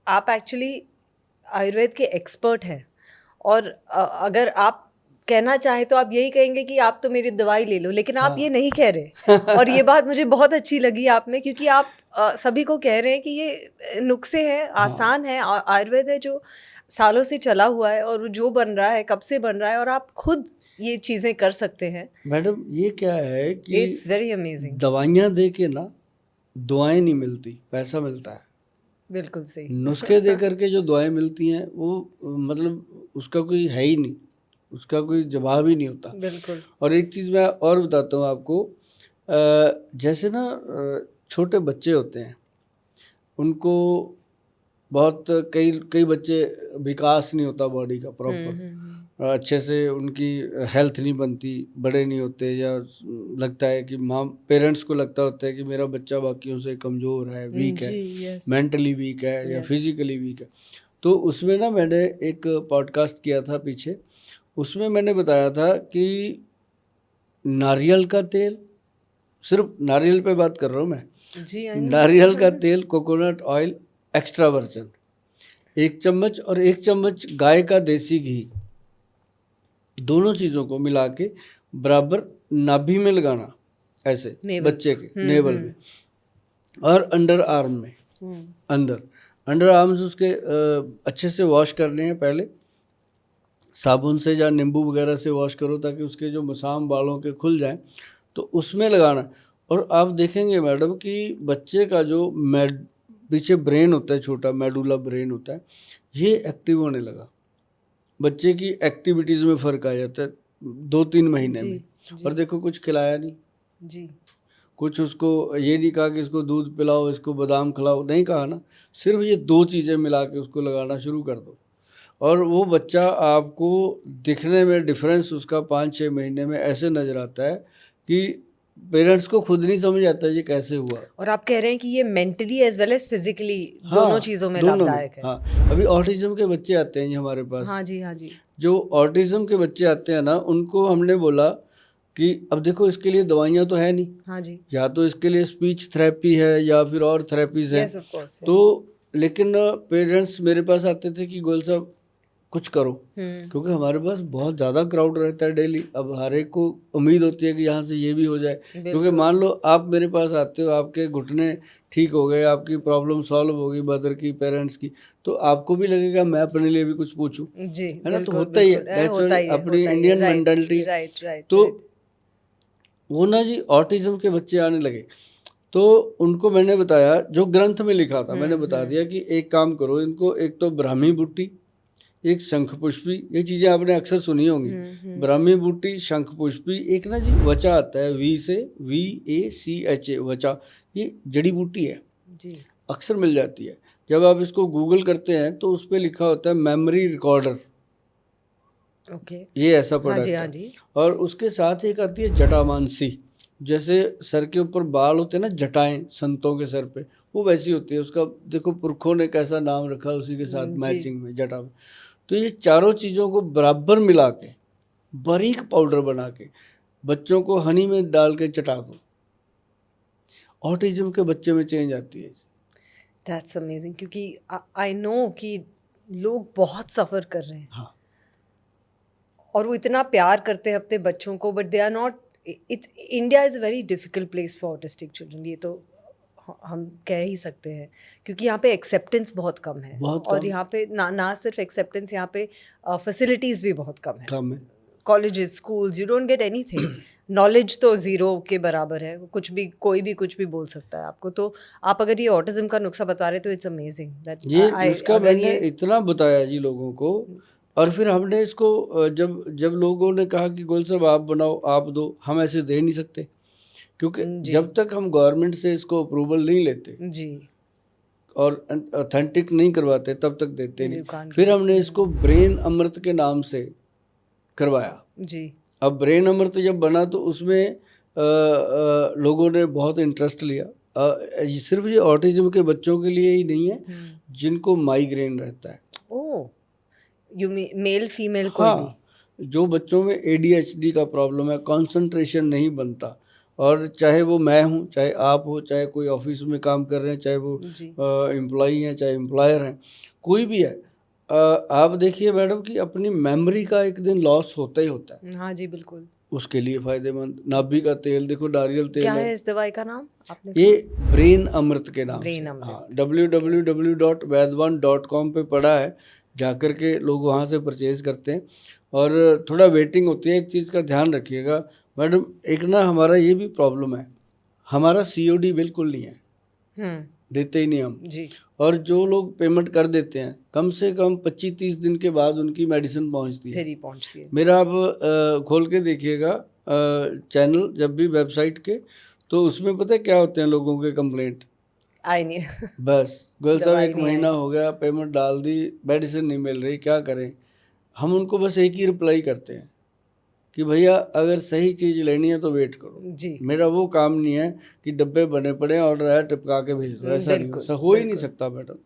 आप एक्चुअली आयुर्वेद के एक्सपर्ट हैं, और अगर आप कहना चाहें तो आप यही कहेंगे कि आप तो मेरी दवाई ले लो, लेकिन आप ये नहीं कह रहे। और ये बात मुझे बहुत अच्छी लगी आप में, क्योंकि आप सभी को कह रहे हैं कि ये नुस्खे हैं, आसान है, आयुर्वेद है जो सालों से चला हुआ है, और जो बन रहा है कब से बन रहा है, और आप खुद ये चीज़ें कर सकते हैं। मैडम ये क्या है कि इट्स वेरी अमेजिंग। दवाइयाँ दे के ना दुआएं नहीं मिलती, पैसा मिलता है। बिल्कुल सही। नुस्खे दे करके जो दुआएं मिलती हैं वो मतलब उसका कोई है ही नहीं, उसका कोई जवाब ही नहीं होता। बिल्कुल। और एक चीज़ मैं और बताता हूँ आपको, जैसे ना छोटे बच्चे होते हैं, उनको बहुत कई कई बच्चे विकास नहीं होता बॉडी का प्रॉपर, अच्छे से उनकी हेल्थ नहीं बनती, बड़े नहीं होते, या लगता है कि माँ पेरेंट्स को लगता होता है कि मेरा बच्चा बाकियों से कमज़ोर है, वीक है, यस। मेंटली वीक है या Yes. फिजिकली वीक है। तो उसमें ना मैंने एक पॉडकास्ट किया था पीछे, उसमें मैंने बताया था कि नारियल का तेल, सिर्फ नारियल पे बात कर रहा हूँ मैं, जी नारियल का तेल, कोकोनट ऑयल एक्स्ट्रा वर्जन 1 चम्मच, और 1 चम्मच गाय का देसी घी, दोनों चीज़ों को मिला के बराबर नाभि में लगाना, ऐसे बच्चे के नेवल में और अंडर आर्म में, अंडर आर्म्स उसके अच्छे से वॉश करने हैं पहले, साबुन से या नींबू वगैरह से वॉश करो ताकि उसके जो मसाम बालों के खुल जाएं, तो उसमें लगाना। और आप देखेंगे मैडम कि बच्चे का जो पीछे ब्रेन होता है, छोटा मेडुला ब्रेन होता है, ये एक्टिव होने लगा। बच्चे की एक्टिविटीज़ में फ़र्क आ जाता है 2-3 महीने में। और देखो कुछ खिलाया नहीं जी, कुछ उसको ये नहीं कहा कि इसको दूध पिलाओ, इसको बादाम खिलाओ, नहीं कहा ना, सिर्फ ये 2 चीज़ें मिला के उसको लगाना शुरू कर दो, और वो बच्चा आपको दिखने में डिफरेंस उसका 5-6 महीने में ऐसे नज़र आता है कि पेरेंट्स को खुद नहीं समझ आता ये कैसे हुआ। और आप कह रहे हैं कि ये mentally as well as physically दोनों चीज़ों में दोनों लाभदायक है। हाँ, अभी ऑटिज्म के बच्चे आते हैं जी हमारे पास। हाँ जी, हाँ जी। जो ऑटिज्म के बच्चे आते हैं ना, उनको हमने बोला कि अब देखो इसके लिए दवाइयाँ तो है नहीं, हाँ जी, या तो इसके लिए स्पीच थेरेपी है या फिर और थेरेपीज़ हैं। Yes of course. तो लेकिन पेरेंट्स मेरे पास आते थे कि गोयल साहब कुछ करो, क्योंकि हमारे पास बहुत ज़्यादा क्राउड रहता है डेली। अब हर एक को उम्मीद होती है कि यहाँ से ये भी हो जाए, क्योंकि मान लो आप मेरे पास आते हो, आपके घुटने ठीक हो गए, आपकी प्रॉब्लम सॉल्व हो गई मदर की, पेरेंट्स की, तो आपको भी लगेगा मैं अपने लिए भी कुछ पूछूं, जी, है ना। तो बिल्कुल, होता ही है, बिल्कुल, होता नेचुरल ही है, अपनी होता ही है। Indian right, mentality. Right, right, तो राइट। वो ना जी ऑटिज्म के बच्चे आने लगे, तो उनको मैंने बताया जो ग्रंथ में लिखा था, मैंने बता दिया कि एक काम करो, इनको एक तो ब्राह्मी बूटी, एक शंख पुष्पी, ये चीज़ें आपने अक्सर सुनी होंगी, ब्राह्मी बूटी, शंख पुष्पी, एक ना जी वचा आता है, VACH वचा, ये जड़ी बूटी है जी, अक्सर मिल जाती है। जब आप इसको गूगल करते हैं तो उस पर लिखा होता है मेमोरी रिकॉर्डर, ओके। ये ऐसा हाँ प्रोडक्ट जी, हाँ है। जी। और उसके साथ एक आती है जटामानसी, जैसे सर के ऊपर बाल होते हैं ना, जटाएं संतों के सर पे, वो वैसी होती है। उसका देखो पुरखों ने कैसा नाम रखा, उसी के साथ मैचिंग में जटा में। तो ये चारों चीज़ों को बराबर मिला के बारीक पाउडर बना के बच्चों को हनी में डाल के चटा दो, ऑटिज्म के बच्चे में चेंज आती है। दैट्स अमेजिंग, क्योंकि आई नो कि लोग बहुत सफ़र कर रहे हैं। हाँ, और वो इतना प्यार करते हैं अपने बच्चों को, but they are not. It's India is a very difficult place for autistic children, ये तो हम कह ही सकते हैं, क्योंकि यहाँ पे एक्सेप्टेंस बहुत कम है। बहुत और कम यहाँ पे ना सिर्फ एक्सेप्टेंस, यहाँ पे फैसिलिटीज़ भी बहुत कम है। कम है। Colleges, schools, you don't get anything. Knowledge तो ज़ीरो के बराबर है, कुछ भी कोई भी कुछ भी बोल सकता है आपको। तो आप अगर ये ऑटिज्म का नुस्खा बता रहे तो इट्स अमेजिंग दैट ये नुस्खा अगर मैंने ये इतना बताया जी लोगों को, और फिर हमने इसको जब जब लोगों ने कहा कि गोल साहब आप बनाओ, आप दो, हम ऐसे दे नहीं सकते, क्योंकि जी, जब तक हम गवर्नमेंट से इसको अप्रूवल नहीं लेते जी, और ऑथेंटिक नहीं करवाते तब तक देते you नहीं। can't फिर give. हमने इसको ब्रेन अमृत के नाम से करवाया। जी, अब ब्रेन अमृत जब बना तो उसमें लोगों ने बहुत इंटरेस्ट लिया। सिर्फ ये ऑटिज्म के बच्चों के लिए ही नहीं है, जिनको माइग्रेन रहता है, ओह, यू मेल फीमेल कोई भी। हाँ, जो बच्चों में ADHD का प्रॉब्लम है, कंसंट्रेशन नहीं बनता, और चाहे वो मैं हूँ, चाहे आप हो, चाहे कोई ऑफिस में काम कर रहे हैं, चाहे वो जी एम्प्लॉई हैं, चाहे एम्प्लॉयर हैं, कोई भी है, आप देखिए मैडम कि अपनी मेमोरी का एक दिन लॉस होता ही होता है। हाँ जी बिल्कुल। उसके लिए फ़ायदेमंद नाभि का तेल देखो, नारियल तेल क्या है। है इस दवाई का नाम आपने ये कहा? ब्रेन अमृत के नाम से, ब्रेन हाँ, अमृत। www.vaidwan.com पे पड़ा है, जाकर के लोग वहाँ से परचेज करते हैं। और थोड़ा वेटिंग होती है। एक चीज़ का ध्यान रखिएगा मैडम, एक ना हमारा ये भी प्रॉब्लम है, हमारा COD बिल्कुल नहीं है, देते ही नहीं हम। जी और जो लोग पेमेंट कर देते हैं, कम से कम 25-30 दिन के बाद उनकी मेडिसिन पहुंचती है। तेरी पहुंचती है। मेरा आप खोल के देखिएगा चैनल जब भी वेबसाइट के, तो उसमें पता है क्या होते हैं लोगों के कंप्लेंट? आई नहीं बस गोयल साहब दवाई 1 नहीं महीना आई। हो गया, पेमेंट डाल दी, मेडिसिन नहीं मिल रही, क्या करें? हम उनको बस एक ही रिप्लाई करते हैं कि भैया अगर सही चीज़ लेनी है तो वेट करो। जी मेरा वो काम नहीं है कि डब्बे बने पड़े हैं, ऑर्डर आया टिपका के भेज दो, ऐसा नहीं बिल्कुल हो ही नहीं बिल्कुल। सकता मैडम।